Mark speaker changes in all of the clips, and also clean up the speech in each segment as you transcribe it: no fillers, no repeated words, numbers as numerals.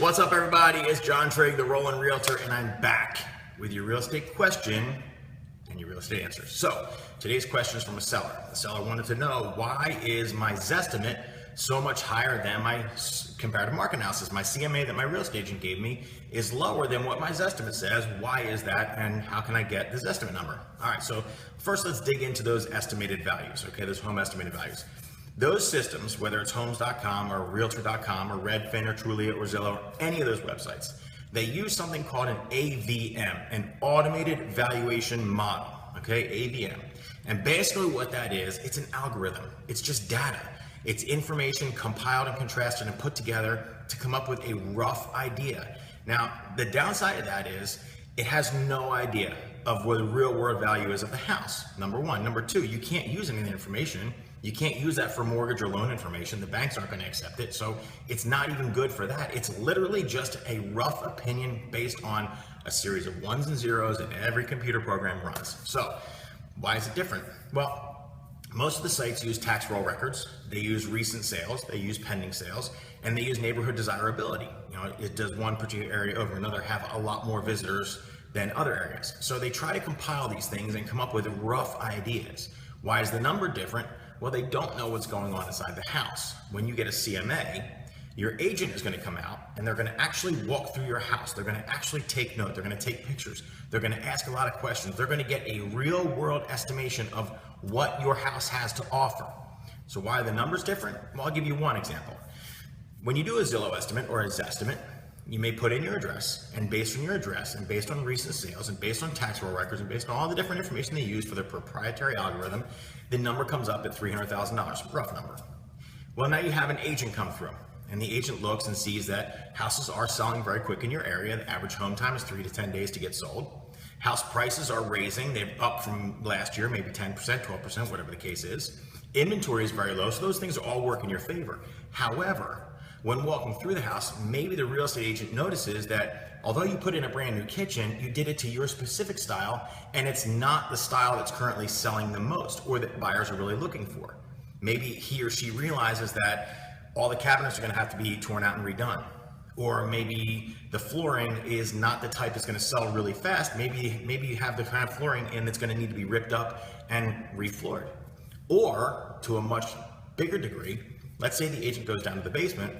Speaker 1: What's up, everybody? It's John Trigg, the Rolling Realtor, and I'm back with your real estate question and your real estate answers. So today's question is from a seller. The seller wanted to know, why is my Zestimate so much higher than my comparative market analysis? My CMA that my real estate agent gave me is lower than what my Zestimate says. Why is that, and how can I get this Zestimate number? All right, so first let's dig into those estimated values, okay, those home estimated values. Those systems, whether it's homes.com or realtor.com or Redfin or Trulia or Zillow, or any of those websites, they use something called an AVM, an automated valuation model, okay, AVM. And basically what that is, it's an algorithm. It's just data. It's information compiled and contrasted and put together to come up with a rough idea. Now, the downside of that is it has no idea of what the real world value is of the house, number one. Number two, you can't use any of the information. You can't use that for mortgage or loan information. The banks aren't going to accept it. So it's not even good for that. It's literally just a rough opinion based on a series of ones and zeros that every computer program runs. So why is it different? Well, most of the sites use tax roll records. They use recent sales. They use pending sales, and they use neighborhood desirability. You know, it does one particular area over another have a lot more visitors than other areas. So they try to compile these things and come up with rough ideas. Why is the number different? Well, they don't know what's going on inside the house. When you get a CMA, your agent is going to come out and they're going to actually walk through your house. They're going to actually take note. They're going to take pictures. They're going to ask a lot of questions. They're going to get a real world estimation of what your house has to offer. So why are the numbers different? Well, I'll give you one example. When you do a Zillow estimate or a Zestimate, you may put in your address, and based on your address and based on recent sales and based on tax roll records and based on all the different information they use for their proprietary algorithm, the number comes up at $300,000, rough number. Well, now you have an agent come through, and the agent looks and sees that houses are selling very quick in your area. The average home time is 3 to 10 days to get sold. House prices are raising. They're up from last year, maybe 10%, 12%, whatever the case is. Inventory is very low, so those things all work in your favor. However, when walking through the house, maybe the real estate agent notices that although you put in a brand new kitchen, you did it to your specific style, and it's not the style that's currently selling the most or that buyers are really looking for. Maybe he or she realizes that all the cabinets are going to have to be torn out and redone. Or maybe the flooring is not the type that's going to sell really fast. Maybe you have the kind of flooring in that's going to need to be ripped up and refloored. Or to a much bigger degree, let's say the agent goes down to the basement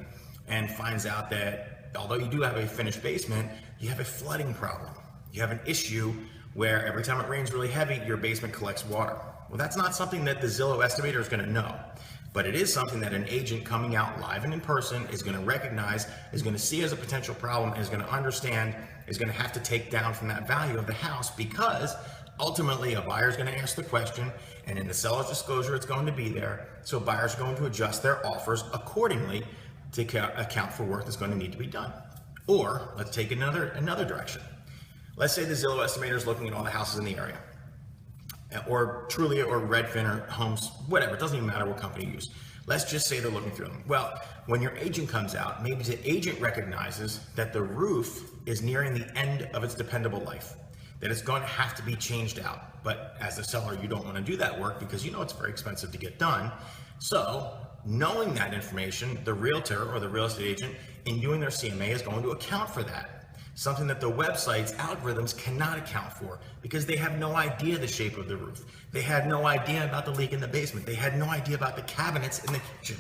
Speaker 1: and finds out that although you do have a finished basement, you have a flooding problem. You have an issue where every time it rains really heavy, your basement collects water. Well, that's not something that the Zillow estimator is going to know, but it is something that an agent coming out live and in person is going to recognize, is going to see as a potential problem, and is going to understand, is going to have to take down from that value of the house, because ultimately a buyer is going to ask the question, and in the seller's disclosure, it's going to be there. So buyers are going to adjust their offers accordingly to account for work that's going to need to be done. Or let's take another direction. Let's say the Zillow estimator is looking at all the houses in the area, or Trulia or Redfin or Homes, whatever. It doesn't even matter what company you use. Let's just say they're looking through them. Well, when your agent comes out, maybe the agent recognizes that the roof is nearing the end of its dependable life, that it's going to have to be changed out. But as a seller, you don't want to do that work because you know it's very expensive to get done. So knowing that information, the realtor or the real estate agent in doing their CMA is going to account for that. Something that the website's algorithms cannot account for because they have no idea the shape of the roof. They had no idea about the leak in the basement. They had no idea about the cabinets in the kitchen.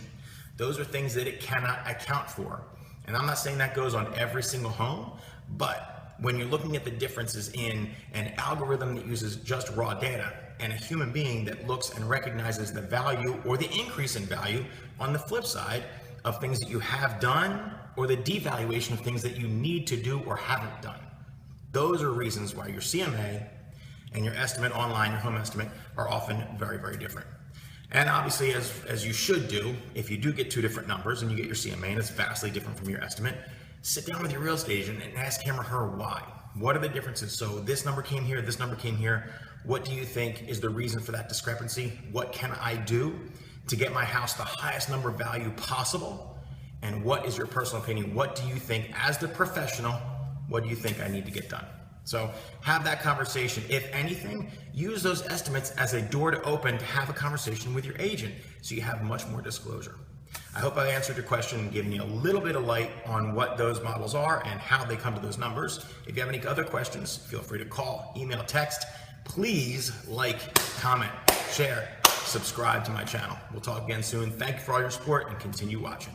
Speaker 1: Those are things that it cannot account for. And I'm not saying that goes on every single home, but when you're looking at the differences in an algorithm that uses just raw data and a human being that looks and recognizes the value or the increase in value on the flip side of things that you have done or the devaluation of things that you need to do or haven't done. Those are reasons why your CMA and your estimate online, your home estimate, are often very, very different. And obviously, as you should do, if you do get two different numbers and you get your CMA and it's vastly different from your estimate, sit down with your real estate agent and ask him or her why. What are the differences? So this number came here, this number came here. What do you think is the reason for that discrepancy? What can I do to get my house the highest number of value possible? And what is your personal opinion? What do you think, as the professional, what do you think I need to get done? So have that conversation. If anything, use those estimates as a door to open to have a conversation with your agent so you have much more disclosure. I hope I answered your question and given you a little bit of light on what those models are and how they come to those numbers. If you have any other questions, feel free to call, email, text. Please like, comment, share, subscribe to my channel. We'll talk again soon. Thank you for all your support and continue watching.